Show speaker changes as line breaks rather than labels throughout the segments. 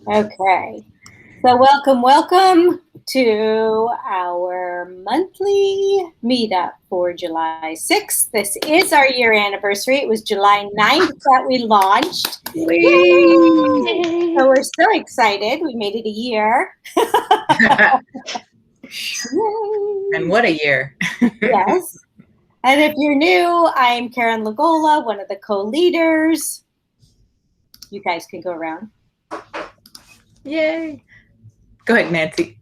Okay. So welcome to our monthly meetup for July 6th. This is our year anniversary. It was July 9th that we launched.
Yay!
So we're so excited. We made it a year.
And what a year.
Yes. And if you're new, I'm Karen Lagola, one of the co-leaders. You guys can go around.
Yay. Go ahead, Nancy.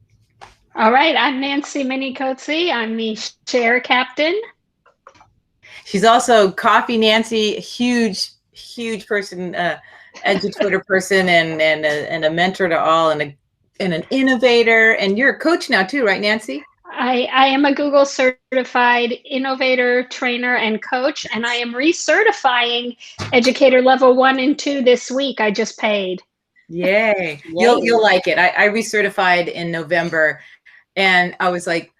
All right, I'm Nancy Minicoatsy. I'm the share captain.
She's also Coffee Nancy, huge person, educator person, and a mentor to all, and an innovator. And you're a coach now too, right, Nancy?
I am a Google Certified Innovator, Trainer, and Coach, and I am recertifying Educator Level 1 and 2 this week. I just paid.
Yay. You'll like it. I recertified in November, and I was like,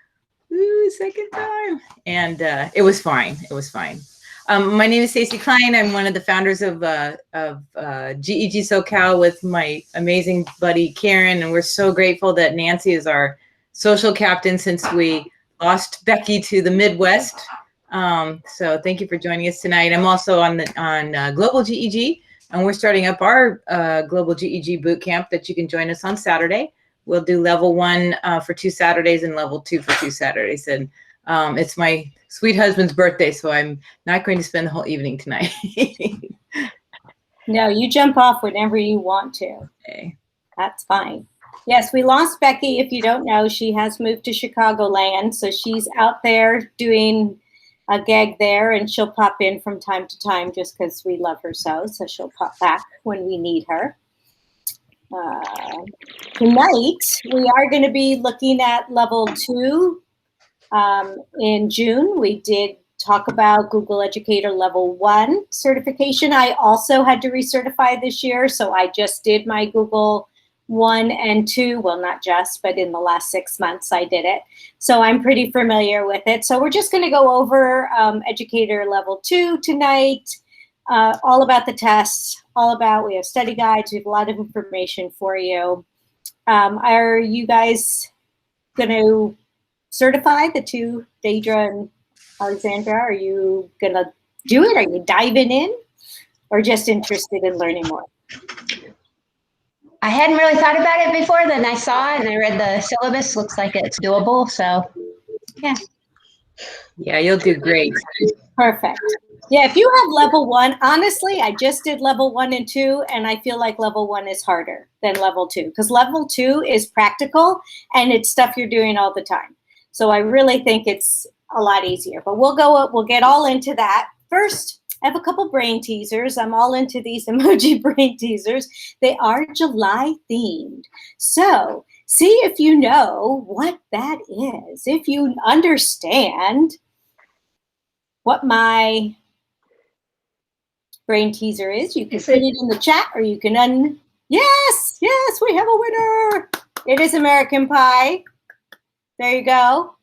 ooh, second time. And it was fine. It was fine. My name is Stacey Klein. I'm one of the founders of GEG SoCal with my amazing buddy Karen, and we're so grateful that Nancy is our social captain since we lost Becky to the Midwest. So thank you for joining us tonight. I'm also on Global GEG, and we're starting up our Global GEG boot camp that you can join us on Saturday. We'll do level 1 for 2 Saturdays and level 2 for 2 Saturdays. And it's my sweet husband's birthday, so I'm not going to spend the whole evening tonight.
No, you jump off whenever you want to.
Okay.
That's fine. Yes, we lost Becky. If you don't know, she has moved to Chicagoland. So she's out there doing a gig there, and she'll pop in from time to time just because we love her so. So she'll pop back when we need her. Tonight, we are going to be looking at level 2. In June, we did talk about Google Educator Level 1 certification. I also had to recertify this year, so I just did my Google 1 and 2. Well, not just, but in the last 6 months I did it. So I'm pretty familiar with it. So we're just going to go over Educator Level 2 tonight, all about the tests, we have study guides, we have a lot of information for you. Are you guys going to certify the 2, Deidre and Alexandra? Are you going to do it? Are you diving in or just interested in learning more?
I hadn't really thought about it before. Then I saw it and I read the syllabus. Looks like it's doable. So, yeah.
Yeah, you'll do great.
Perfect. Yeah, if you have level 1, honestly, I just did level 1 and 2, and I feel like level 1 is harder than level 2 because level 2 is practical and it's stuff you're doing all the time. So I really think it's a lot easier, but we'll get all into that. First, I have a couple brain teasers. I'm all into these emoji brain teasers. They are July themed. So see if you know what that is. If you understand what my brain teaser is, you can put it in the chat, or you can yes, we have a winner. It is American Pie. There you go.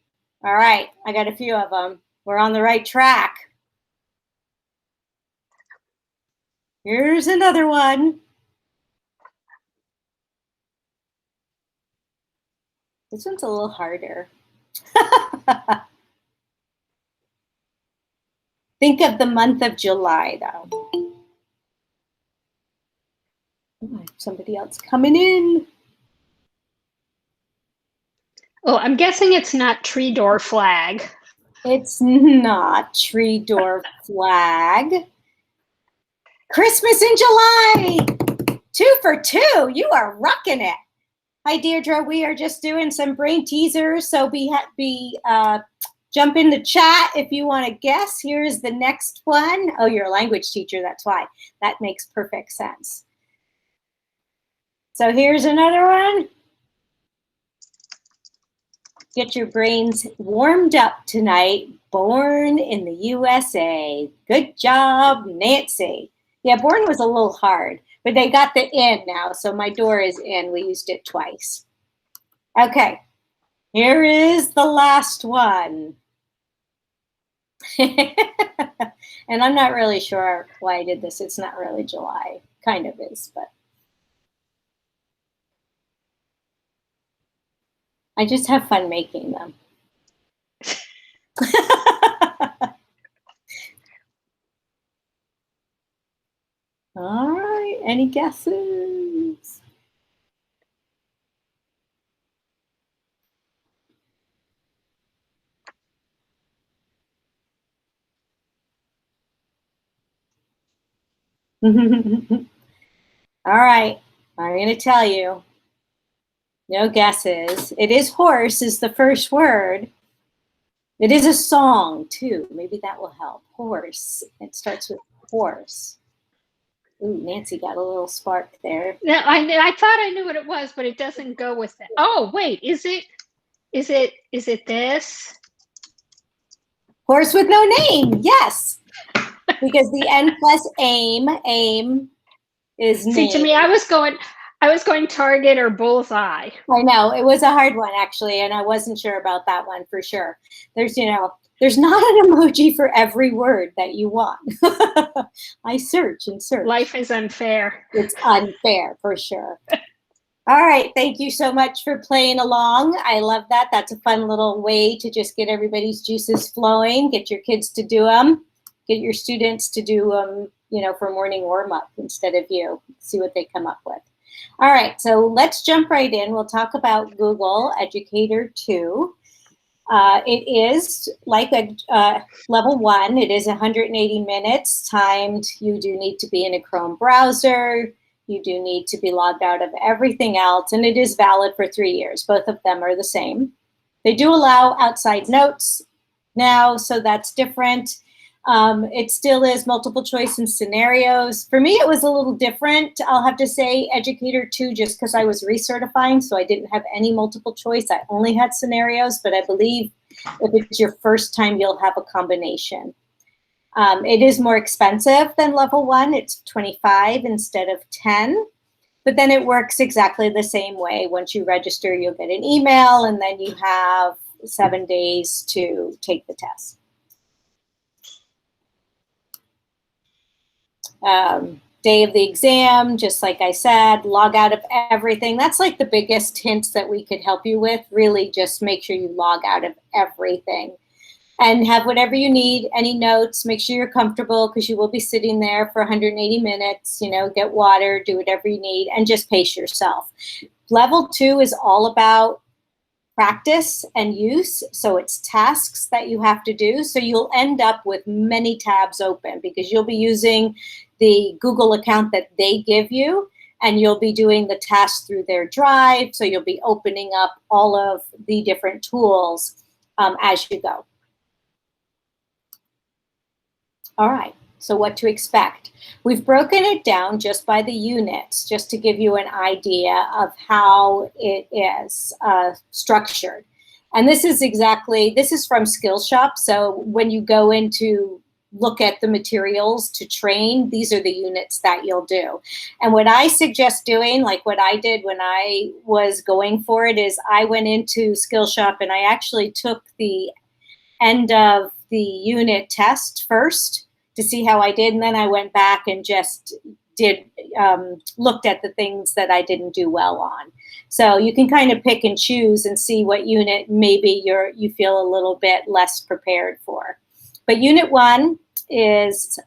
All right, I got a few of them. We're on the right track. Here's another one. This one's a little harder. Think of the month of July, though. Somebody else coming in.
Oh, I'm guessing it's not tree door flag.
It's not tree door flag. Christmas in July. 2 for 2. You are rocking it. Hi, Deirdre. We are just doing some brain teasers. So jump in the chat if you want to guess. Here's the next one. Oh, you're a language teacher. That's why. That makes perfect sense. So here's another one. Get your brains warmed up tonight. Born in the USA. Good job, Nancy. Yeah, born was a little hard, but they got the in now, so my door is in. We used it twice. Okay, here is the last one. And I'm not really sure why I did this. It's not really July. Kind of is, but I just have fun making them. All right, any guesses? All right, I'm going to tell you. No guesses. It is horse is the first word. It is a song too. Maybe that will help. Horse. It starts with horse. Ooh, Nancy got a little spark there.
Yeah, I thought I knew what it was, but it doesn't go with it. Oh, wait, is it this?
Horse with no name. Yes. Because the N plus aim is name.
See, to me, I was going target or bullseye.
I know it was a hard one actually, and I wasn't sure about that one for sure. There's not an emoji for every word that you want. I search and search.
Life is unfair.
It's unfair for sure. All right, thank you so much for playing along. I love that. That's a fun little way to just get everybody's juices flowing, get your kids to do them, get your students to do them, for morning warm-up instead of you. See what they come up with. All right, so let's jump right in. We'll talk about Google Educator 2. It is like a level 1. It is 180 minutes timed. You do need to be in a Chrome browser. You do need to be logged out of everything else, and it is valid for 3 years. Both of them are the same. They do allow outside notes now, so that's different. It still is multiple choice and scenarios. For me, it was a little different. I'll have to say Educator 2 just because I was recertifying, so I didn't have any multiple choice. I only had scenarios, but I believe if it's your first time, you'll have a combination. It is more expensive than level 1. It's 25 instead of 10, but then it works exactly the same way. Once you register, you'll get an email, and then you have 7 days to take the test. Day of the exam, just like I said, log out of everything. That's like the biggest hints that we could help you with. Really just make sure you log out of everything and have whatever you need, any notes, make sure you're comfortable because you will be sitting there for 180 minutes, get water, do whatever you need, and just pace yourself. Level 2 is all about practice and use. So it's tasks that you have to do. So you'll end up with many tabs open because you'll be using the Google account that they give you, and you'll be doing the tasks through their Drive. So you'll be opening up all of the different tools as you go. All right, so what to expect? We've broken it down just by the units, just to give you an idea of how it is structured. And this is from Skillshop. So when you go in to look at the materials to train, these are the units that you'll do. And what I suggest doing, like what I did when I was going for it, is I went into Skillshop and I actually took the end of the unit test first to see how I did, and then I went back and just looked at the things that I didn't do well on. So you can kind of pick and choose and see what unit maybe you feel a little bit less prepared for. But unit 1 is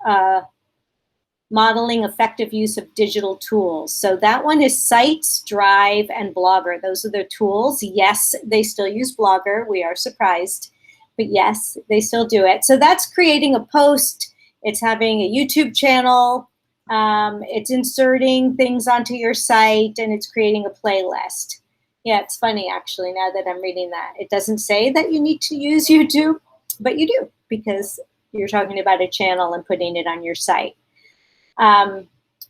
modeling effective use of digital tools. So that one is Sites, Drive, and Blogger. Those are the tools. Yes, they still use Blogger. We are surprised, but yes, they still do it. So that's creating a post. It's having a YouTube channel, it's inserting things onto your site, and it's creating a playlist. Yeah, it's funny actually now that I'm reading that. It doesn't say that you need to use YouTube, but you do because you're talking about a channel and putting it on your site.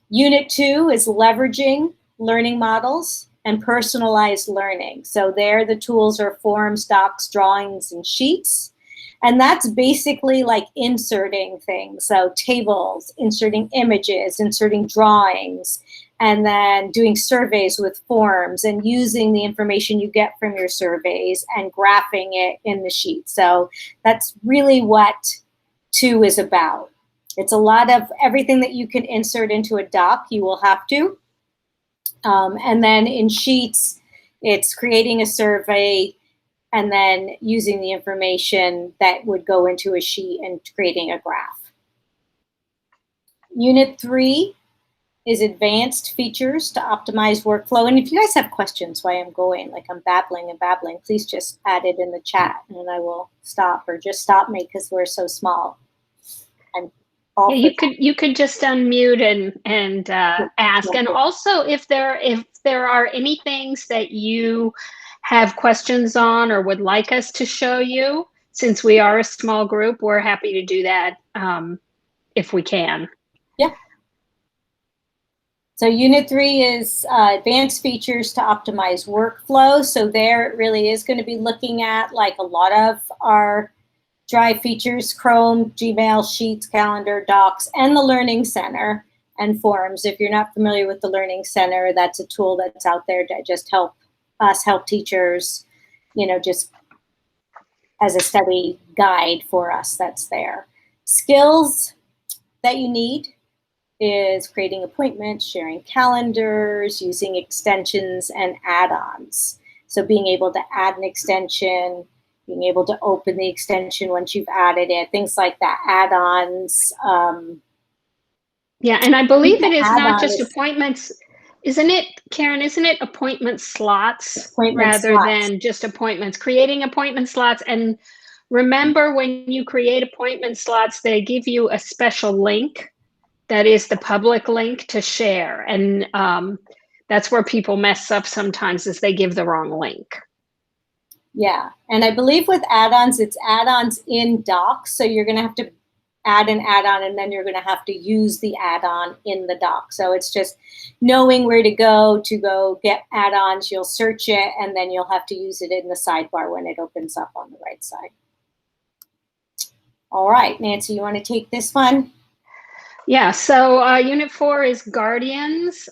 Unit 2 is leveraging learning models and personalized learning. So there the tools are forms, docs, drawings, and sheets. And that's basically like inserting things. So tables, inserting images, inserting drawings, and then doing surveys with forms and using the information you get from your surveys and graphing it in the sheet. So that's really what 2 is about. It's a lot of everything that you can insert into a doc, you will have to. And then in sheets, It's creating a survey and then using the information that would go into a sheet and creating a graph. Unit 3 is advanced features to optimize workflow. And if you guys have questions while I'm going, like I'm babbling and babbling, please just add it in the chat and I will stop, or just stop me because we're so small.
Yeah, you could just unmute and ask. And also, if there are any things that you have questions on or would like us to show you, since we are a small group, we're happy to do that if we can.
Yeah. So Unit 3 is advanced features to optimize workflow. So there it really is going to be looking at like a lot of our Drive features, Chrome, Gmail, Sheets, Calendar, Docs, and the Learning Center and Forums. If you're not familiar with the Learning Center, that's a tool that's out there to just help us help teachers, you know, just as a study guide for us that's there. Skills that you need is creating appointments, sharing calendars, using extensions and add-ons. So being able to add an extension, being able to open the extension once you've added it, things like that, add-ons.
Yeah, and I believe it is not just appointments. Isn't it, Karen, isn't it appointment slots rather than just appointments? Creating appointment slots. And remember, when you create appointment slots, they give you a special link that is the public link to share. And that's where people mess up sometimes, is they give the wrong link.
Yeah, and I believe with add-ons, it's add-ons in Docs. So you're going to have to add an add-on, and then you're going to have to use the add-on in the doc. So it's just knowing where to go get add-ons. You'll search it, and then you'll have to use it in the sidebar when it opens up on the right side. All right, Nancy, you want to take this one?
Yeah, so Unit 4 is Guardians.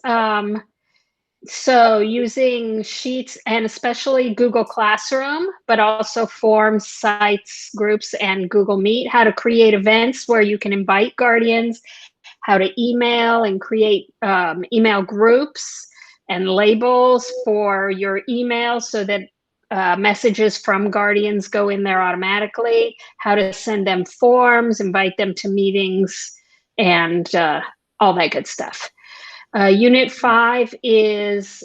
So using Sheets and especially Google Classroom, but also Forms, Sites, Groups, and Google Meet, how to create events where you can invite guardians, how to email and create email groups and labels for your email so that messages from guardians go in there automatically, how to send them forms, invite them to meetings, and all that good stuff. Unit 5 is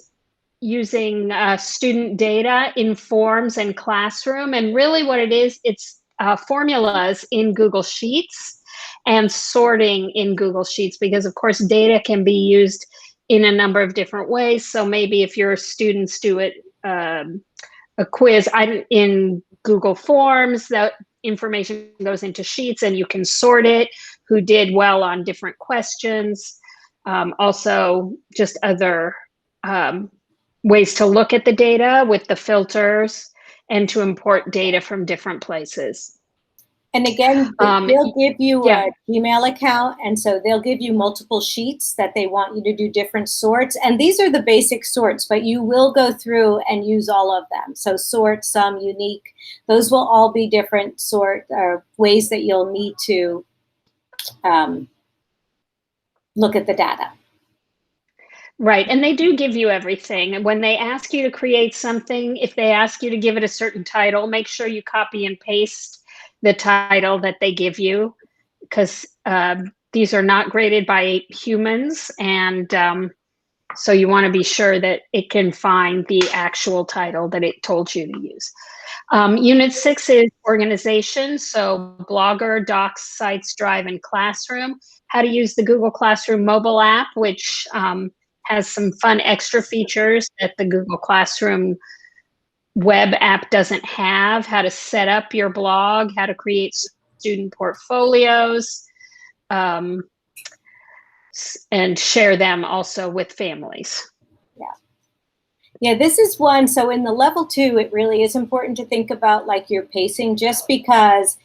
using student data in Forms and Classroom. And really what it is, it's formulas in Google Sheets and sorting in Google Sheets, because of course data can be used in a number of different ways. So maybe if your students do it, a quiz in Google Forms, that information goes into Sheets and you can sort it, who did well on different questions. Also, just other ways to look at the data with the filters and to import data from different places.
And again, they'll give you a Gmail account, and so they'll give you multiple sheets that they want you to do different sorts. And these are the basic sorts, but you will go through and use all of them. So sort, sum, unique, those will all be different ways that you'll need to look at the data.
Right, and they do give you everything. And when they ask you to create something, if they ask you to give it a certain title, make sure you copy and paste the title that they give you, because these are not graded by humans. And so you want to be sure that it can find the actual title that it told you to use. Unit 6 is organization. So Blogger, Docs, Sites, Drive, and Classroom. How to use the Google Classroom mobile app, which has some fun extra features that the Google Classroom web app doesn't have. How to set up your blog, how to create student portfolios, and share them also with families.
Yeah, this is one. So in the level 2, it really is important to think about like your pacing, just because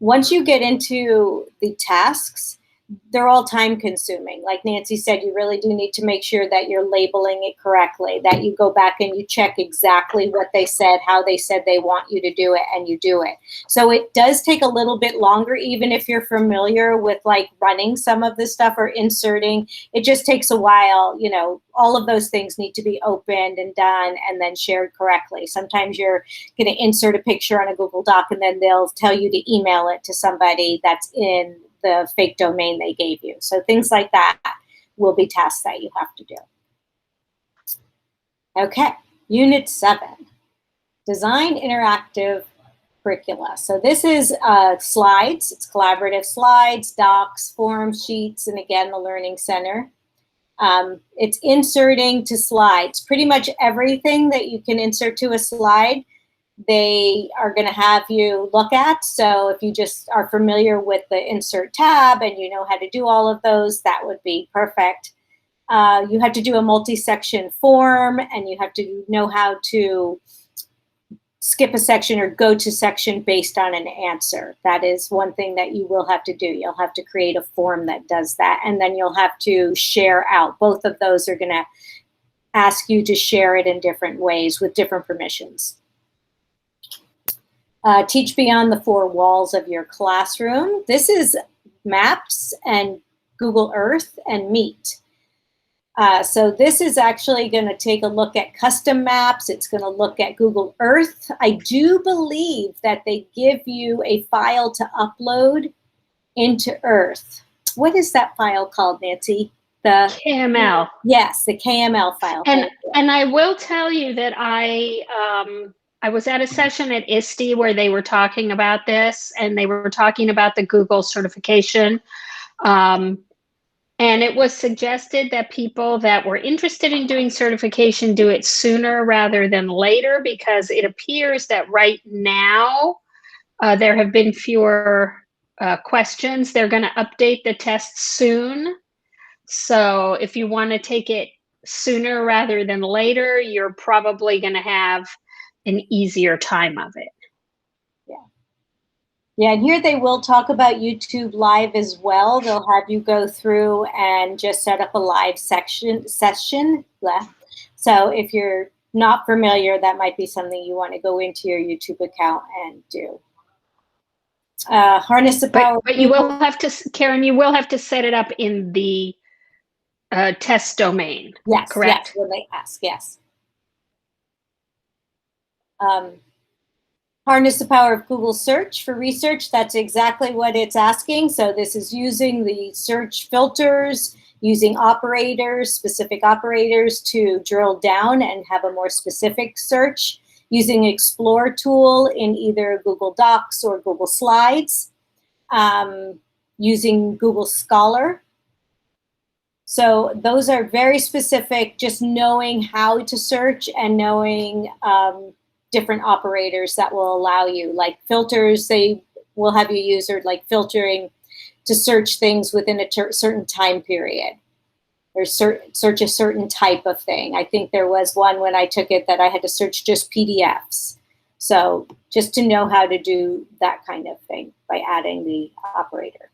once you get into the tasks, they're all time consuming. Like Nancy said, you really do need to make sure that you're labeling it correctly, that you go back and you check exactly what they said, how they said they want you to do it, and you do it. So it does take a little bit longer, even if you're familiar with like running some of this stuff or inserting. It just takes a while. You know, all of those things need to be opened and done and then shared correctly. Sometimes you're going to insert a picture on a Google Doc and then they'll tell you to email it to somebody that's in the fake domain they gave you. So things like that will be tasks that you have to do. Okay, Unit 7, Design Interactive Curricula. So this is slides. It's collaborative slides, docs, forms, sheets, and again, the Learning Center. It's inserting to slides. Pretty much everything that you can insert to a slide, they are going to have you look at. So if you just are familiar with the insert tab and you know how to do all of those, that would be perfect. You have to do a multi-section form, and you have to know how to skip a section or go to section based on an answer. That is one thing that you will have to do. You'll have to create a form that does that, and then you'll have to share out. Both of those are going to ask you to share it in different ways with different permissions. Teach beyond the 4 walls of your classroom. This is Maps and Google Earth and Meet. So this is actually going to take a look at custom maps. It's going to look at Google Earth. I do believe that they give you a file to upload into Earth. What is that file called, Nancy? The
KML.
Yes, the KML file.
And I will tell you that I was at a session at ISTE where they were talking about this, and they were talking about the Google certification. And it was suggested that people that were interested in doing certification do it sooner rather than later, because it appears that right now there have been fewer questions. They're going to update the test soon. So if you want to take it sooner rather than later, you're probably going to have an easier time of it.
Yeah, and here they will talk about YouTube Live as well. They'll have you go through and just set up a live session. So if you're not familiar, that might be something you want to go into your YouTube account and do. Harness the power.
But you will have to, Karen, you will have to set it up in the test domain.
Yes,
correct?
Yes, when they ask, yes. Harness the power of Google search for research. That's exactly what it's asking. So this is using the search filters, using operators, specific operators to drill down and have a more specific search, using Explore tool in either Google Docs or Google Slides, using Google Scholar. So those are very specific, just knowing how to search and knowing different operators that will allow you, like filters, they will have you use, or like filtering to search things within a certain time period, or search a certain type of thing. I think there was one when I took it that I had to search just PDFs. So just to know how to do that kind of thing by adding the operator.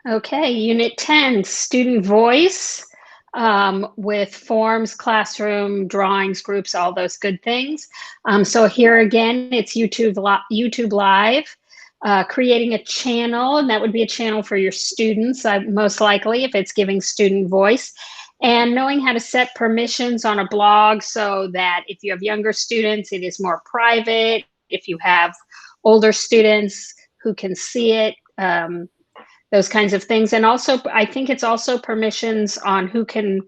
Okay, Unit 10, Student Voice. With forms, classroom, drawings, groups, all those good things. So here again, it's YouTube Live, creating a channel, and that would be a channel for your students, most likely, if it's giving student voice, and knowing how to set permissions on a blog so that if you have younger students, it is more private. If you have older students who can see it, those kinds of things. And also, I think it's also permissions on who can,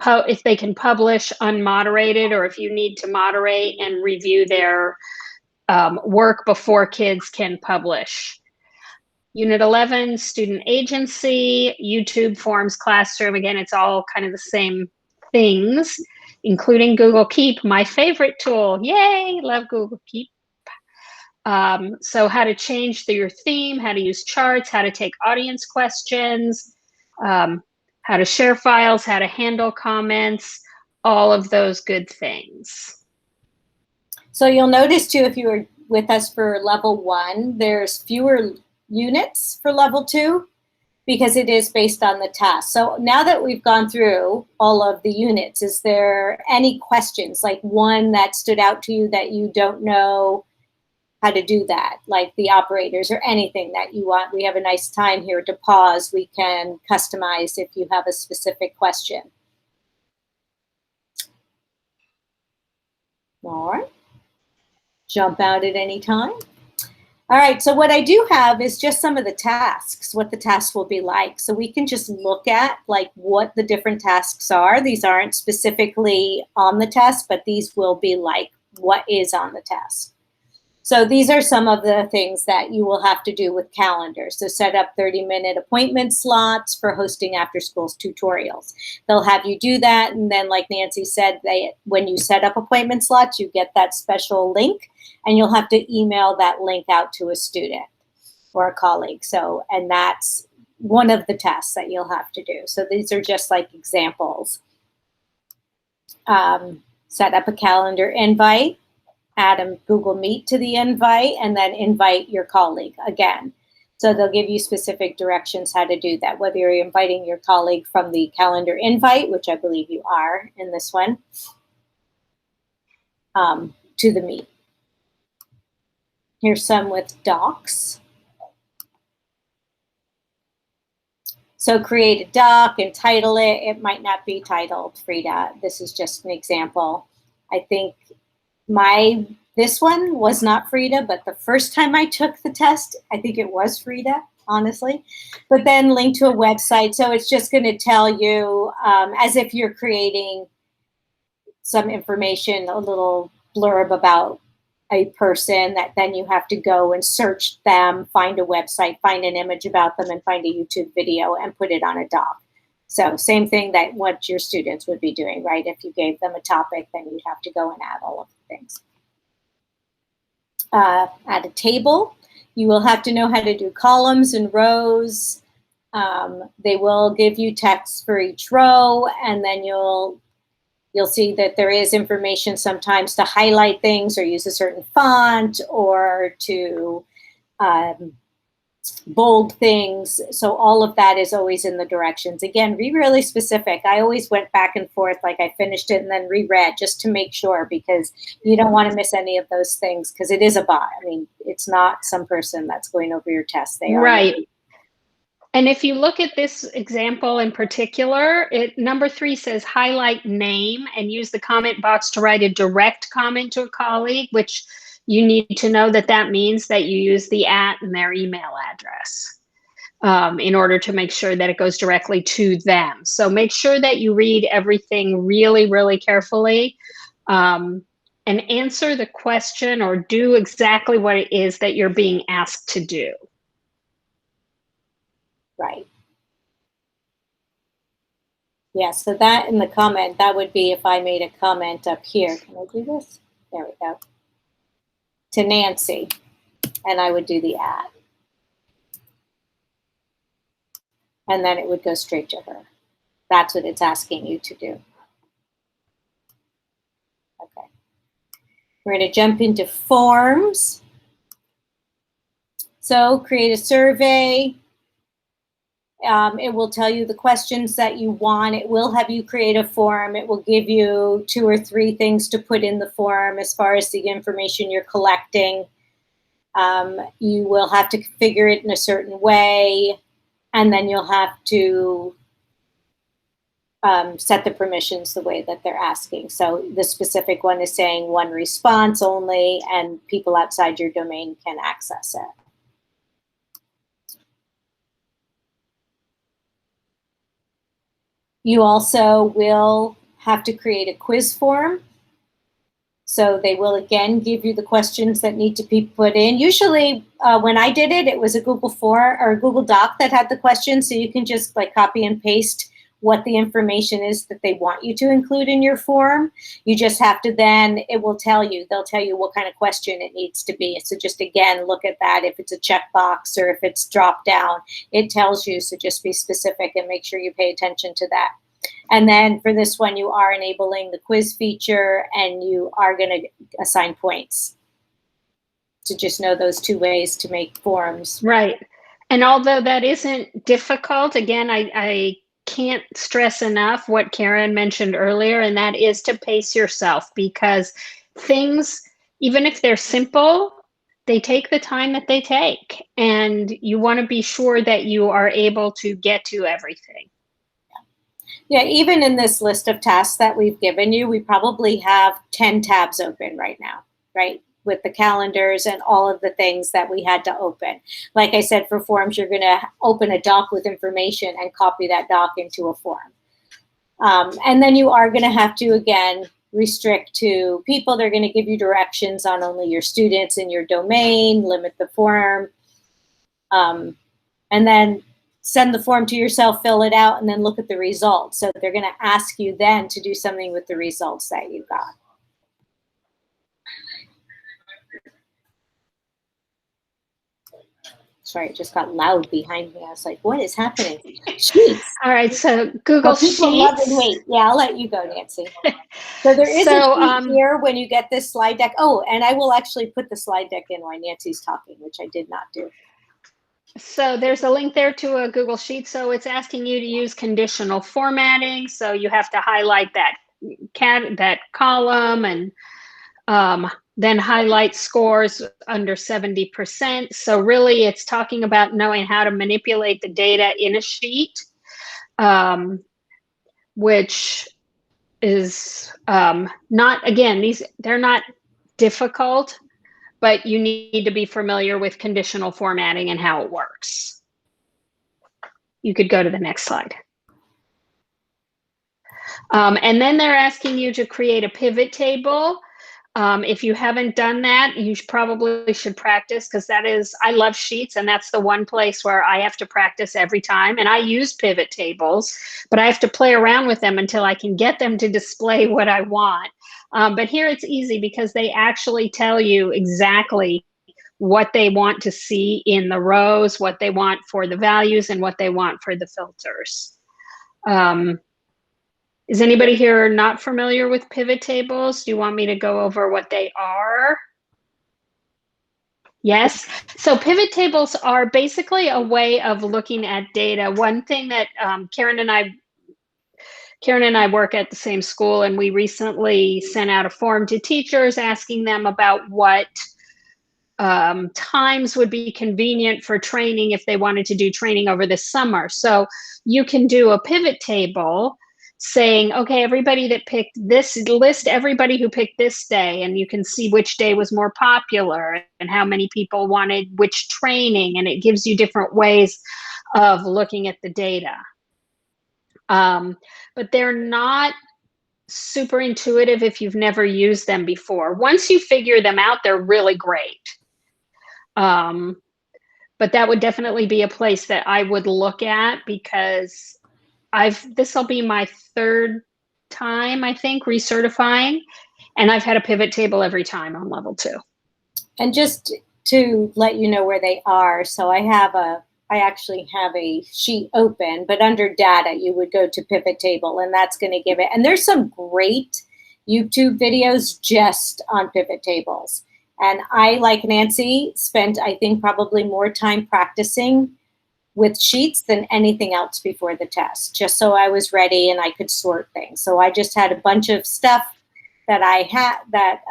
if they can publish unmoderated, or if you need to moderate and review their work before kids can publish. Unit 11, Student Agency, YouTube, Forms, Classroom. Again, it's all kind of the same things, including Google Keep, my favorite tool. Yay, love Google Keep. So how to change your theme, how to use charts, how to take audience questions, how to share files, how to handle comments, all of those good things.
So you'll notice too, if you with us for level 1, there's fewer units for level 2 because it is based on the task. So now that we've gone through all of the units, is there any questions, like one that stood out to you that you don't know how to do that, like the operators or anything that you want? We have a nice time here to pause. We can customize if you have a specific question. All right. Jump out at any time. All right, so what I do have is just some of the tasks, what the tasks will be like. So we can just look at like what the different tasks are. These aren't specifically on the test, but these will be like what is on the test. So these are some of the things that you will have to do with calendars. So set up 30-minute appointment slots for hosting after-school tutorials. They'll have you do that, and then like Nancy said, when you set up appointment slots, you get that special link, and you'll have to email that link out to a student or a colleague. So, and that's one of the tasks that you'll have to do. So these are just like examples. Set up a calendar invite. Add a Google Meet to the invite, and then invite your colleague again. So they'll give you specific directions how to do that, whether you're inviting your colleague from the calendar invite, which I believe you are in this one, to the Meet. Here's some with docs. So create a doc and title it. It might not be titled Frida. This is just an example. I think this one was not Frida, but the first time I took the test, I think it was Frida, honestly. But then link to a website. So it's just going to tell you as if you're creating some information, a little blurb about a person that then you have to go and search them, find a website, find an image about them, and find a YouTube video and put it on a doc. So same thing that what your students would be doing, right? If you gave them a topic, then you'd have to go and add all of the things. Add a table. You will have to know how to do columns and rows. They will give you text for each row, and then you'll see that there is information sometimes to highlight things or use a certain font or to bold things. So all of that is always in the directions. Again, be really specific. I always went back and forth, like I finished it and then reread just to make sure, because you don't want to miss any of those things, because it is a bot. I mean, it's not some person that's going over your test. They are.
Right. And if you look at this example in particular, number 3 says highlight name and use the comment box to write a direct comment to a colleague, which you need to know that that means that you use the @ and their email address in order to make sure that it goes directly to them. So make sure that you read everything really, really carefully and answer the question or do exactly what it is that you're being asked to do.
Right. Yeah, so that in the comment, that would be if I made a comment up here. Can I do this? There we go. To Nancy, and I would do the @ and then it would go straight to her. That's what it's asking you to do. Okay. We're going to jump into forms. So create a survey. It will tell you the questions that you want. It will have you create a form. It will give you 2 or 3 things to put in the form as far as the information you're collecting. You will have to configure it in a certain way, and then you'll have to set the permissions the way that they're asking. So the specific one is saying 1 response only, and people outside your domain can access it. You also will have to create a quiz form. So they will again give you the questions that need to be put in. Usually when I did it, it was a Google form or a Google Doc that had the questions. So you can just like copy and paste what the information is that they want you to include in your form. You just have to then, it will tell you, they'll tell you what kind of question it needs to be. So just again, look at that. If it's a checkbox or if it's drop down, it tells you. So just be specific and make sure you pay attention to that. And then for this one, you are enabling the quiz feature and you are going to assign points. to just know those two ways to make forms.
Right. And although that isn't difficult, again, I can't stress enough what Karen mentioned earlier, and that is to pace yourself, because things, even if they're simple, they take the time that they take, and you want to be sure that you are able to get to everything.
Yeah, even in this list of tasks that we've given you, we probably have 10 tabs open right now, right? With the calendars and all of the things that we had to open. Like I said, for forms, you're going to open a doc with information and copy that doc into a form. And then you are going to have to, again, restrict to people. They're going to give you directions on only your students in your domain, limit the form, and then send the form to yourself, fill it out, and then look at the results. So they're going to ask you then to do something with the results that you got. Sorry, it just got loud behind me. I was like, what is happening? Sheets.
All right, so Google Sheets.
Wait, yeah, I'll let you go, Nancy. So there is a sheet here when you get this slide deck. Oh, and I will actually put the slide deck in while Nancy's talking, which I did not do.
So there's a link there to a Google Sheet. So it's asking you to use conditional formatting. So you have to highlight that column and then highlight scores under 70%. So really it's talking about knowing how to manipulate the data in a sheet, which is not, again, they're not difficult, but you need to be familiar with conditional formatting and how it works. You could go to the next slide. And then they're asking you to create a pivot table. If you haven't done that, you probably should practice, because I love Sheets, and that's the one place where I have to practice every time. And I use pivot tables, but I have to play around with them until I can get them to display what I want. But here it's easy, because they actually tell you exactly what they want to see in the rows, what they want for the values, and what they want for the filters. Is anybody here not familiar with pivot tables? Do you want me to go over what they are? Yes. So pivot tables are basically a way of looking at data. One thing that Karen and I work at the same school, and we recently sent out a form to teachers asking them about what times would be convenient for training if they wanted to do training over the summer. So you can do a pivot table saying, okay, everybody that picked this, list everybody who picked this day, and you can see which day was more popular and how many people wanted which training, and it gives you different ways of looking at the data. But they're not super intuitive if you've never used them before. Once you figure them out, they're really great. But that would definitely be a place that I would look at, because this will be my third time, I think, recertifying, and I've had a pivot table every time on level 2.
And just to let you know where they are, so I actually have a sheet open, but under data, you would go to pivot table, and that's going to give it. And there's some great YouTube videos just on pivot tables. And I, like Nancy, spent, I think, probably more time practicing with Sheets than anything else before the test, just so I was ready and I could sort things. So I just had a bunch of stuff that I had, that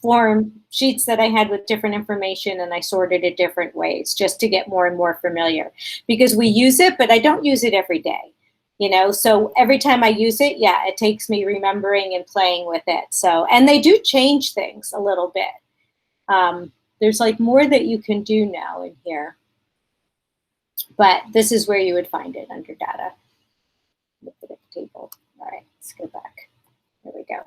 form sheets that I had with different information, and I sorted it different ways just to get more and more familiar, because we use it, but I don't use it every day, so every time I use it, yeah, it takes me remembering and playing with it. So, and they do change things a little bit. There's like more that you can do now in here. But this is where you would find it, under data. Look at the table. All right, let's go back. There we go.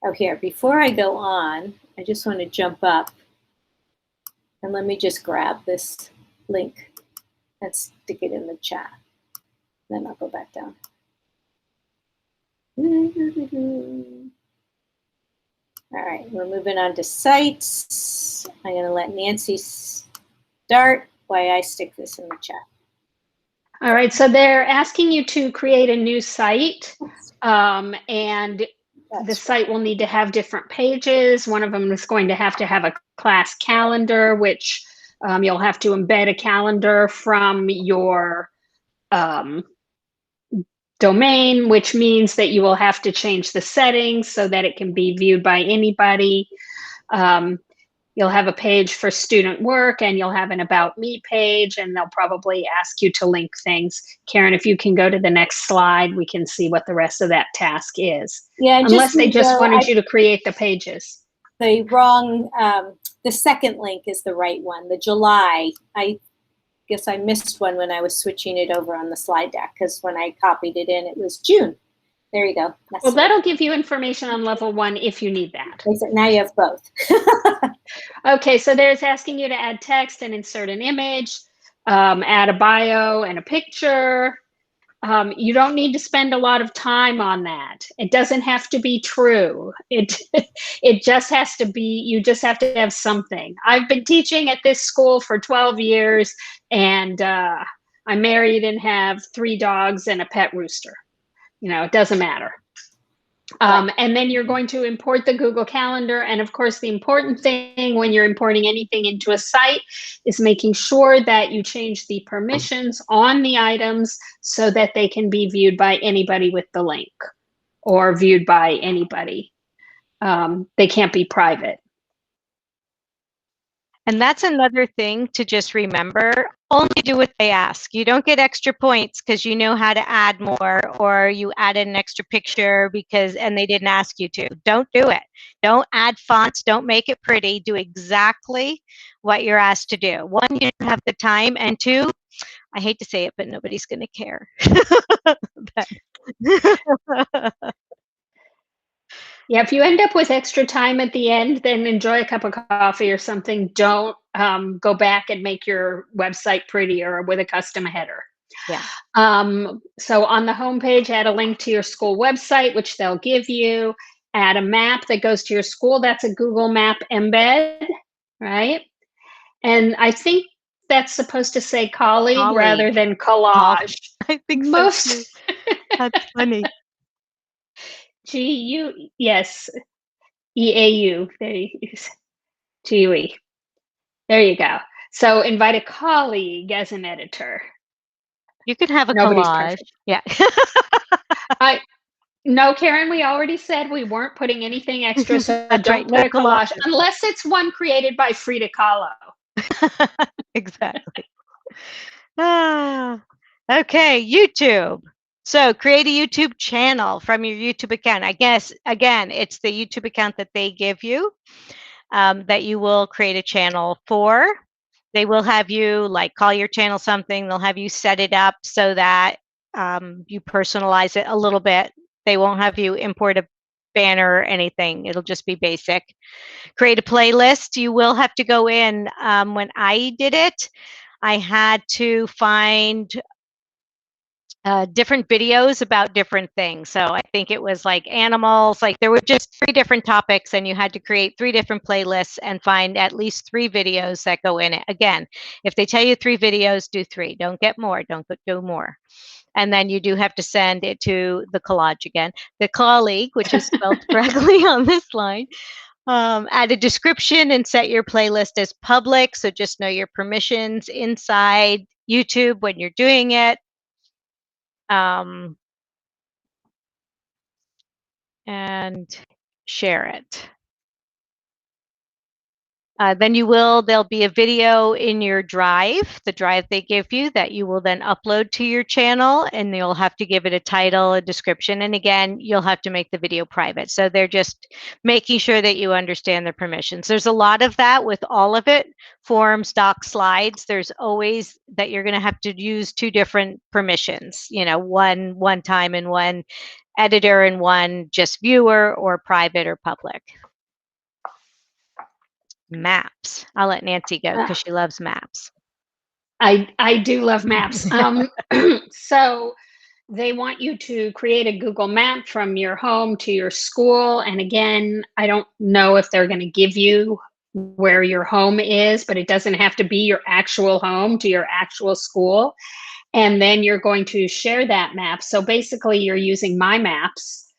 Oh, here, before I go on, I just want to jump up. And let me just grab this link and stick it in the chat. Then I'll go back down. All right, we're moving on to sites. I'm going to let Nancy start while I stick this in the chat.
All right, so they're asking you to create a new site, and The site will need to have different pages. One of them is going to have a class calendar, which you'll have to embed a calendar from your domain, which means that you will have to change the settings so that it can be viewed by anybody. You'll have a page for student work, and you'll have an About Me page, and they'll probably ask you to link things. Karen, if you can go to the next slide, we can see what the rest of that task is.
Yeah,
unless they just wanted you to create the pages.
The wrong, the second link is the right one, the July. I guess I missed one when I was switching it over on the slide deck, because when I copied it in, it was June. There you go.
Well, that'll give you information on level 1 if you need that.
Now you have both.
Okay, so there's asking you to add text and insert an image, add a bio and a picture. You don't need to spend a lot of time on that. It doesn't have to be true. It just has to be, you just have to have something. I've been teaching at this school for 12 years, and I'm married and have 3 dogs and a pet rooster. It doesn't matter. And then you're going to import the Google Calendar. And of course, the important thing when you're importing anything into a site is making sure that you change the permissions on the items so that they can be viewed by anybody with the link, or viewed by anybody. They can't be private.
And that's another thing to just remember. Only do what they ask. You don't get extra points because you know how to add more, or you added an extra picture and they didn't ask you to. Don't do it. Don't add fonts. Don't make it pretty. Do exactly what you're asked to do. 1, you don't have the time, and 2, I hate to say it, but nobody's going to care.
Yeah, if you end up with extra time at the end, then enjoy a cup of coffee or something. Don't go back and make your website prettier with a custom header.
Yeah.
So on the homepage, add a link to your school website, which they'll give you. Add a map that goes to your school. That's a Google Map embed, right? And I think that's supposed to say colleague rather than collage.
I think so too. That's funny.
GU, yes, EAU, there you use GUE. There you go. So invite a colleague as an editor.
You could have a
Nobody's
collage.
perfect.
Yeah.
No, Karen, we already said we weren't putting anything extra, so don't put a collage unless it's one created by Frida Kahlo.
Exactly. Okay, YouTube. So create a YouTube channel from your YouTube account. I guess, again, it's the YouTube account that they give you that you will create a channel for. They will have you call your channel something. They'll have you set it up so that you personalize it a little bit. They won't have you import a banner or anything. It'll just be basic. Create a playlist. You will have to go in. When I did it, I had to find different videos about different things. So I think it was animals, there were just 3 different topics, and you had to create 3 different playlists and find at least 3 videos that go in it. Again, if they tell you 3 videos, do 3. Don't get more. Don't do more. And then you do have to send it to the collage again. The colleague, which is spelled correctly on this line. Add a description and set your playlist as public. So just know your permissions inside YouTube when you're doing it. And share it. Then there'll be a video in your drive, the drive they give you, that you will then upload to your channel, and you'll have to give it a title, a description, and again, you'll have to make the video private. So they're just making sure that you understand the permissions. There's a lot of that with all of it, forms, docs, slides. There's always that you're going to have to use 2 different permissions, one time and one editor and one just viewer, or private or public. Maps. I'll let Nancy go because she loves maps.
I do love maps. So they want you to create a Google map from your home to your school. And again, I don't know if they're going to give you where your home is, but it doesn't have to be your actual home to your actual school. And then you're going to share that map. So basically you're using My Maps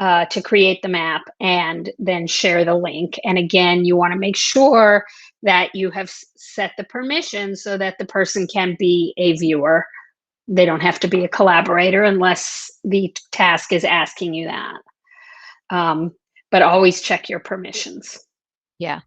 to create the map and then share the link. And again, you want to make sure that you have set the permissions so that the person can be a viewer. They don't have to be a collaborator unless the task is asking you that. But always check your permissions.
Yeah.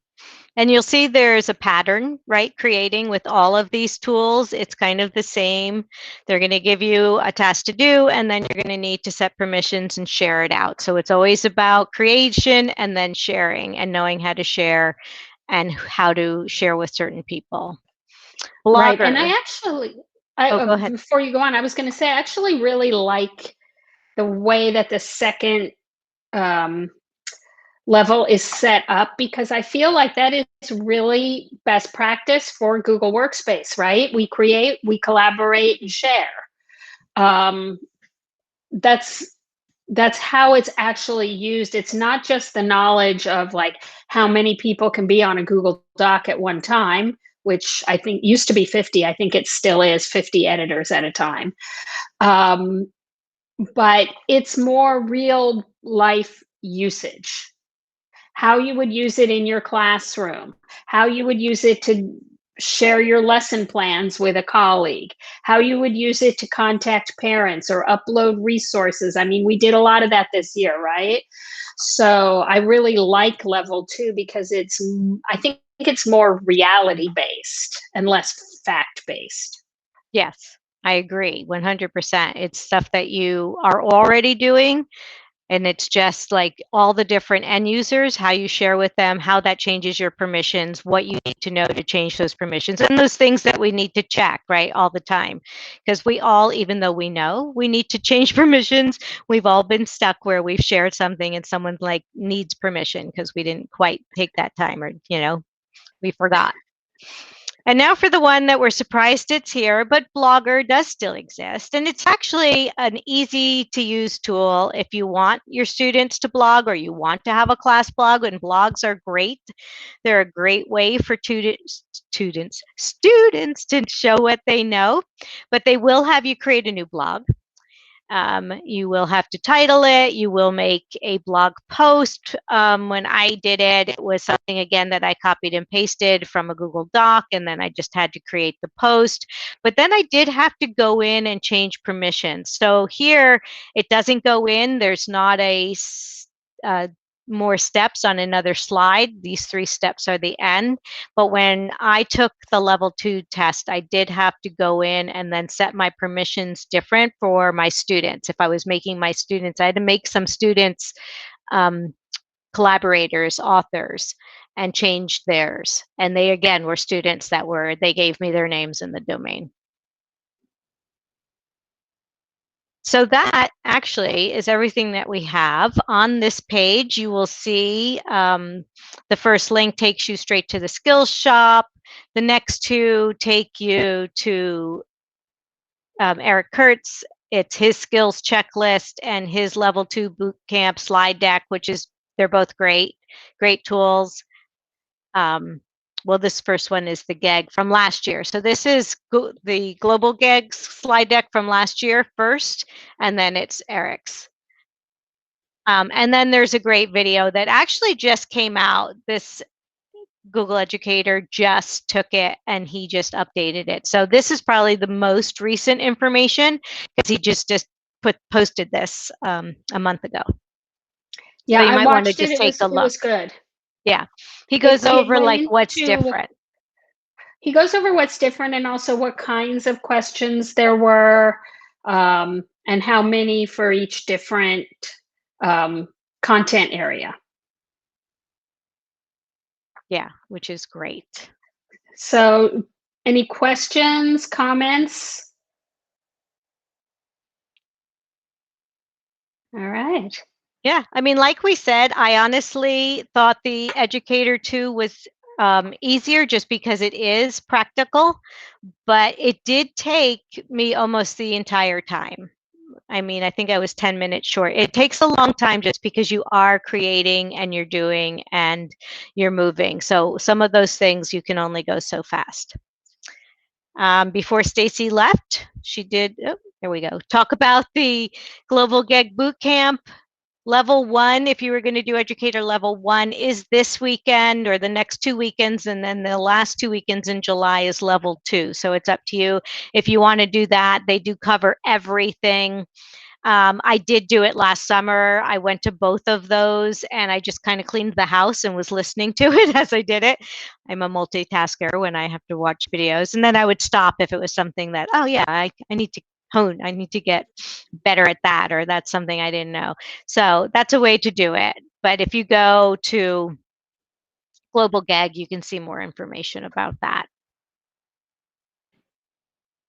And you'll see there's a pattern, right? Creating with all of these tools, it's kind of the same. They're going to give you a task to do, and then you're going to need to set permissions and share it out. So it's always about creation and then sharing and knowing how to share and how to share with certain people. Blogger.
Right. And I actually,
go ahead.
Before you go on, I was going to say, I actually really like the way that the second level is set up, because I feel like that is really best practice for Google Workspace, right? We create, we collaborate, and share. That's how it's actually used. It's not just the knowledge of like how many people can be on a Google Doc at one time, which I think used to be 50. I think it still is 50 editors at a time. But it's more real life usage. How you would use it in your classroom, how you would use it to share your lesson plans with a colleague, how you would use it to contact parents or upload resources. I mean, we did a lot of that this year, right? So I really like level 2 because I think it's more reality based and less fact based.
Yes, I agree 100%. It's stuff that you are already doing. And it's just like all the different end users, how you share with them, how that changes your permissions, what you need to know to change those permissions, and those things that we need to check, right, all the time. Because we all, even though we know we need to change permissions, we've all been stuck where we've shared something and someone like needs permission because we didn't quite take that time, or, we forgot. And now for the one that we're surprised it's here, but Blogger does still exist. And it's actually an easy to use tool if you want your students to blog or you want to have a class blog, and blogs are great. They're a great way for students to show what they know, but they will have you create a new blog. You will have to title it. You will make a blog post. When I did it, it was something, again, that I copied and pasted from a Google Doc, and then I just had to create the post. But then I did have to go in and change permissions. So here, it doesn't go in. There's not a more steps on another slide. These 3 steps are the end. But when I took the level 2 test, I did have to go in and then set my permissions different for my students. If I was making my students, I had to make some students collaborators, authors, and change theirs. And they, again, were students that they gave me their names in the domain. So that actually is everything that we have. On this page, you will see the first link takes you straight to the skills shop. The next 2 take you to Eric Kurtz. It's his skills checklist and his level 2 bootcamp slide deck, they're both great tools. Well, this first one is the GEG from last year. So this is the global GEG slide deck from last year first, and then it's Eric's. And then there's a great video that actually just came out. This Google Educator just took it and he just updated it. So this is probably the most recent information because he just posted this a month ago.
Yeah,
so you
I
might want to
watched it.
just take a look.
It was good.
Yeah, he goes over like what's different.
He goes over what's different and also what kinds of questions there were, and how many for each different content area.
Yeah, which is great.
So any questions, comments? All right.
Yeah, I mean, like we said, I honestly thought the Educator 2 was easier just because it is practical, but it did take me almost the entire time. I mean, I think I was 10 minutes short. It takes a long time just because you are creating and you're doing and you're moving. So some of those things you can only go so fast. Before Stacy left, she did, there we go, talk about the Global GEG Bootcamp. Level 1, if you were going to do educator level 1, is this weekend or the next 2 weekends, and then the last 2 weekends in July is level 2. So it's up to you if you want to do that. They do cover everything. I did do it last summer. I went to both of those and I just kind of cleaned the house and was listening to it as I did it. I'm a multitasker when I have to watch videos. And then I would stop if it was something that, oh yeah, I need to hone. I need to get better at that, or that's something I didn't know. So that's a way to do it. But if you go to Global GEG, you can see more information about that.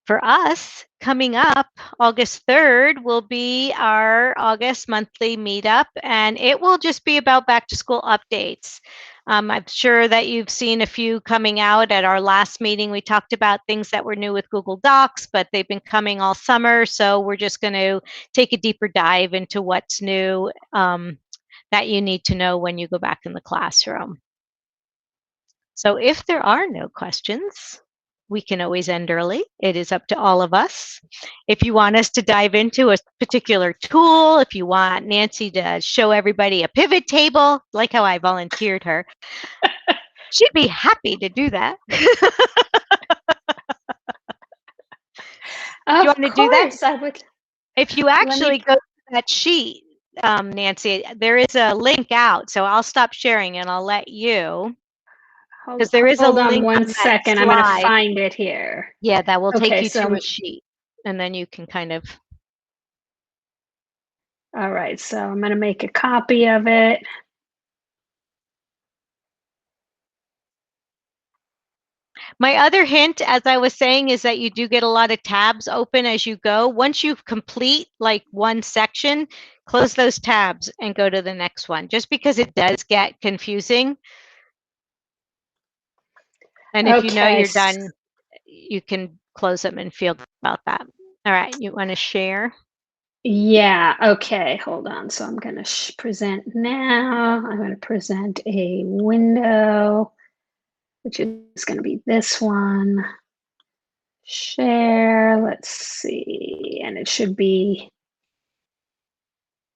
For us, coming up, August 3rd will be our August monthly meetup, and it will just be about back to school updates. I'm sure that you've seen a few coming out. At our last meeting, we talked about things that were new with Google Docs, but they've been coming all summer. So we're just going to take a deeper dive into what's new that you need to know when you go back in the classroom. So if there are no questions, we can always end early. It is up to all of us. If you want us to dive into a particular tool, if you want Nancy to show everybody a pivot table, like how I volunteered her, she'd be happy to do that. Do you want to do that?
I would.
If you actually go to that sheet, Nancy, there is a link out. So I'll stop sharing and I'll let you. Because there is a link.
Hold on one second. I'm going to find it here.
Yeah, that will take you to a sheet, and then you can kind of.
All right, so I'm going to make a copy of it.
My other hint, as I was saying, is that you do get a lot of tabs open as you go. Once you complete like one section, close those tabs and go to the next one, just because it does get confusing. And if you know you're done, you can close them and feel about that. All right, you want to share?
Yeah, okay, hold on. So I'm going to present now. I'm going to present a window, which is going to be this one. Share, let's see, and it should be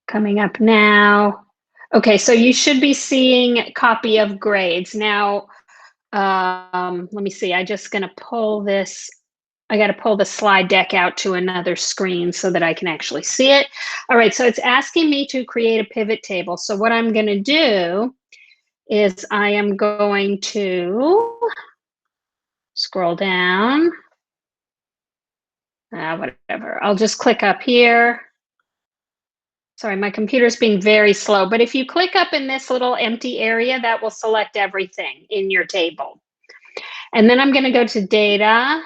coming up now. Okay, so you should be seeing copy of grades. Now, let me see, I'm just going to pull this. I got to pull the slide deck out to another screen so that I can actually see it. All right, so it's asking me to create a pivot table. So what I'm going to do is I am going to scroll down. Whatever, I'll just click up here. Sorry, my computer's being very slow, but if you click up in this little empty area, that will select everything in your table. And then I'm going to go to data.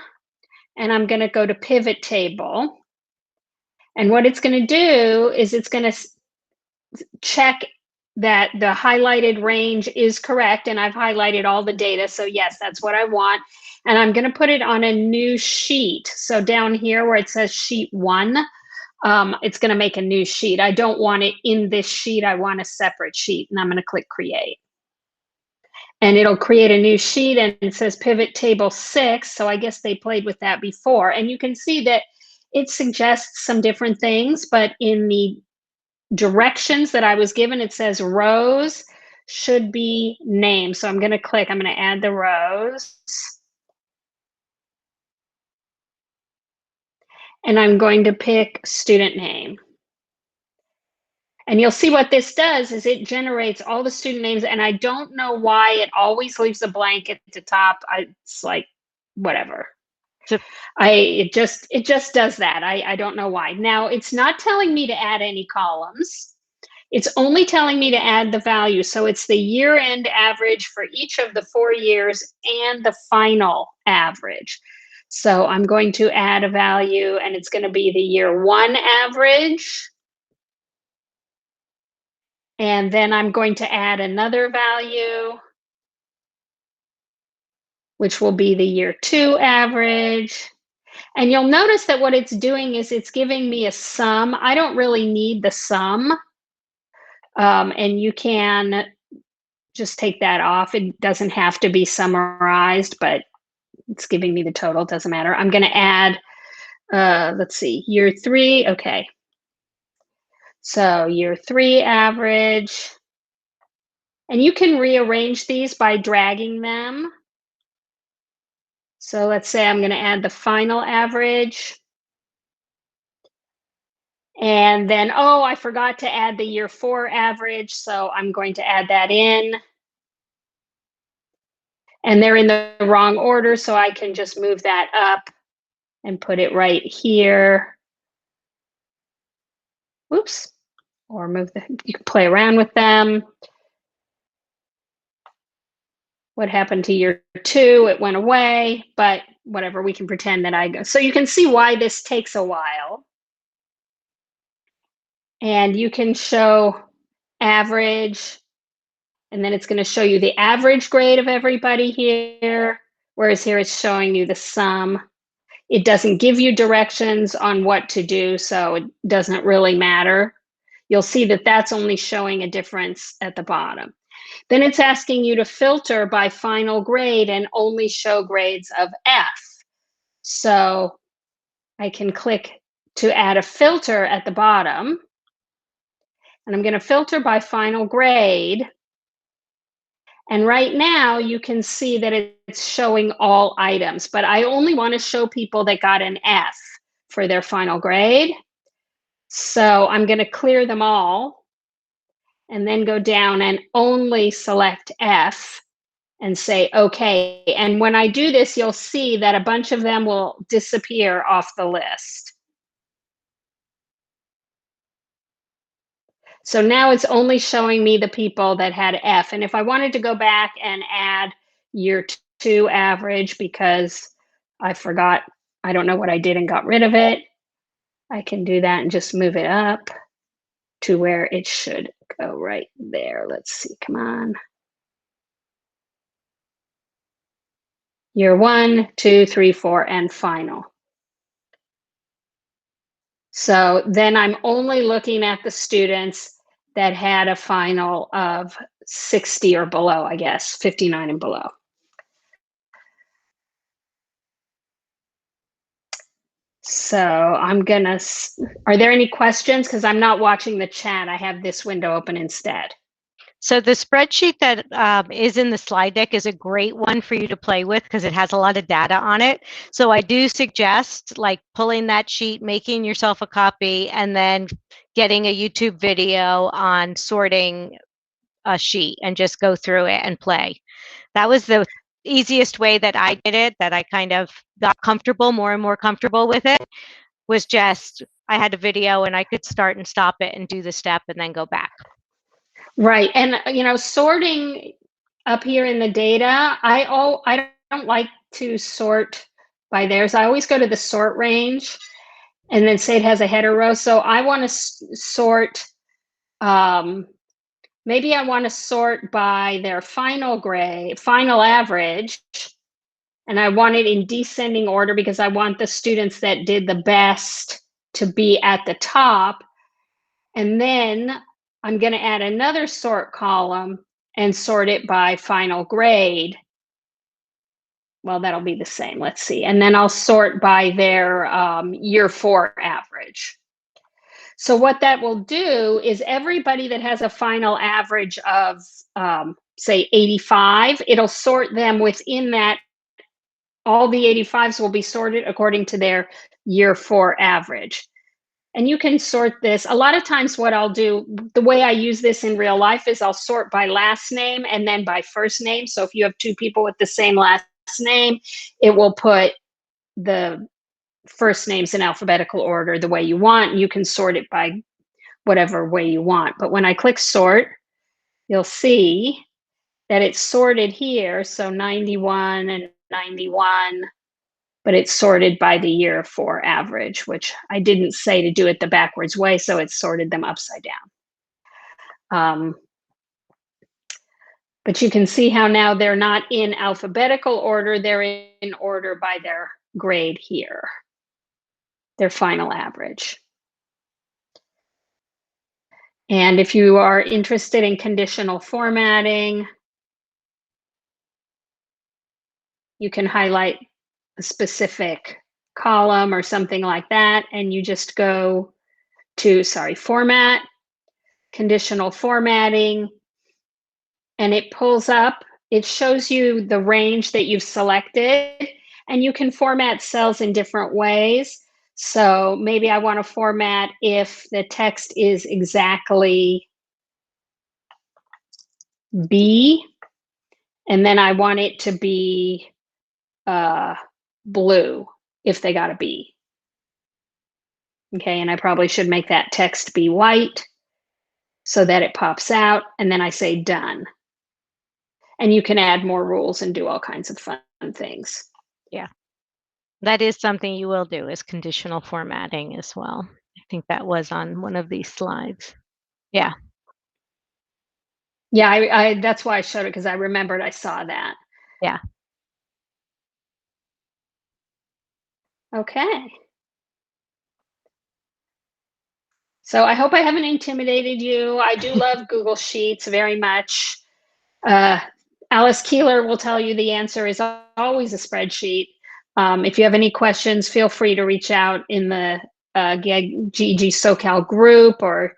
And I'm going to go to pivot table. And what it's going to do is it's going to check that the highlighted range is correct. And I've highlighted all the data. So yes, that's what I want. And I'm going to put it on a new sheet. So down here where it says sheet 1, it's going to make a new sheet. I don't want it in this sheet. I want a separate sheet. And I'm going to click create. And it'll create a new sheet, and it says pivot table 6. So I guess they played with that before. And you can see that it suggests some different things, but in the directions that I was given, it says rows should be named. So I'm going to click, I'm going to add the rows. And I'm going to pick student name. And you'll see what this does is it generates all the student names, and I don't know why it always leaves a blank at the top. It's like, whatever. It just does that. I don't know why. Now, it's not telling me to add any columns. It's only telling me to add the value. So it's the year-end average for each of the 4 years and the final average. So I'm going to add a value, and it's going to be the year 1 average. And then I'm going to add another value, which will be the year 2 average. And you'll notice that what it's doing is it's giving me a sum. I don't really need the sum. And you can just take that off. It doesn't have to be summarized, but it's giving me the total. Doesn't matter. I'm going to add, let's see, year 3. Okay. So year 3 average. And you can rearrange these by dragging them. So let's say I'm going to add the final average. And then, oh, I forgot to add the year 4 average. So I'm going to add that in. And they're in the wrong order, so I can just move that up and put it right here. Oops. Or move you can play around with them. What happened to year 2? It went away, but whatever, we can pretend that I go. So you can see why this takes a while. And you can show average, and then it's going to show you the average grade of everybody here, whereas here it's showing you the sum. It doesn't give you directions on what to do, so it doesn't really matter. You'll see that that's only showing a difference at the bottom. Then it's asking you to filter by final grade and only show grades of F. So I can click to add a filter at the bottom. And I'm going to filter by final grade. And right now you can see that it's showing all items, but I only want to show people that got an F for their final grade. So I'm going to clear them all and then go down and only select F and say, okay. And when I do this, you'll see that a bunch of them will disappear off the list. So now it's only showing me the people that had F. And if I wanted to go back and add year 2 average because I forgot, I don't know what I did and got rid of it, I can do that and just move it up to where it should go right there. Let's see, come on. Year 1, 2, 3, 4, and final. So then I'm only looking at the students that had a final of 60 or below, I guess, 59 and below. So I'm gonna, are there any questions? Because I'm not watching the chat. I have this window open instead.
So the spreadsheet that is in the slide deck is a great one for you to play with because it has a lot of data on it. So I do suggest like pulling that sheet, making yourself a copy, and then getting a YouTube video on sorting a sheet and just go through it and play. That was the easiest way that I did it, that I kind of got comfortable, more and more comfortable with it, was just I had a video and I could start and stop it and do the step and then go back.
Right. And, you know, sorting up here in the data, I don't like to sort by theirs. I always go to the sort range and then say it has a header row. So I want to sort, maybe I want to sort by their final grade, final average. And I want it in descending order because I want the students that did the best to be at the top. And then I'm going to add another sort column and sort it by final grade. Well, that'll be the same. Let's see. And then I'll sort by their year 4 average. So what that will do is everybody that has a final average of, say, 85, it'll sort them within that. All the 85s will be sorted according to their year 4 average. And you can sort this. A lot of times what I'll do, the way I use this in real life is I'll sort by last name and then by first name. So if you have 2 people with the same last name, it will put the first names in alphabetical order the way you want. You can sort it by whatever way you want. But when I click sort, you'll see that it's sorted here. So 91 and 91. But it's sorted by the year 4 average, which I didn't say to do it the backwards way, so it sorted them upside down. But you can see how now they're not in alphabetical order, they're in order by their grade here, their final average. And if you are interested in conditional formatting, you can highlight a specific column or something like that, and you just go to, format, conditional formatting, and it pulls up, it shows you the range that you've selected, and you can format cells in different ways. So maybe I want to format if the text is exactly B, and then I want it to be blue if they got a B. Okay, and I probably should make that text be white so that it pops out, and then I say done. And you can add more rules and do all kinds of fun things.
Yeah. That is something you will do, is conditional formatting as well. I think that was on one of these slides. Yeah.
Yeah, I that's why I showed it, because I remembered I saw that.
Yeah.
Okay. So I hope I haven't intimidated you. I do love Google Sheets very much. Alice Keeler will tell you the answer is always a spreadsheet. If you have any questions, feel free to reach out in the GEG SoCal group, or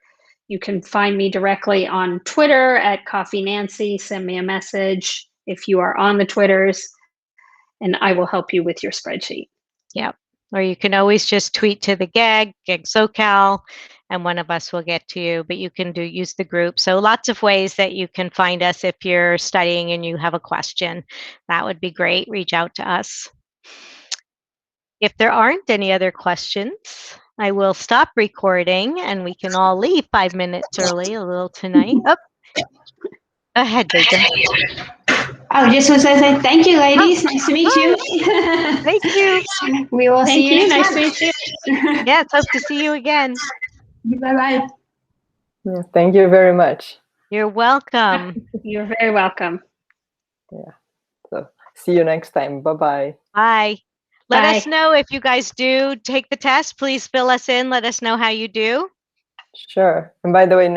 you can find me directly on Twitter at Coffee Nancy. Send me a message if you are on the Twitters, and I will help you with your spreadsheet.
Yep. Or you can always just tweet to the GEG SoCal, and one of us will get to you. But you can use the group. So lots of ways that you can find us if you're studying and you have a question. That would be great. Reach out to us. If there aren't any other questions, I will stop recording and we can all leave 5 minutes early a little tonight. Oh, go ahead, Baker.
Oh, just was to say thank you, ladies. Nice to meet you.
Thank you.
We will see you.
Nice to meet you.
Yes, hope to see you again.
Bye-bye.
Yeah, thank you very much.
You're welcome.
You're very welcome.
Yeah. So see you next time. Bye-bye.
Bye. Let
Bye.
us know if you guys do take the test. Please fill us in. Let us know how you do.
Sure. And by the way,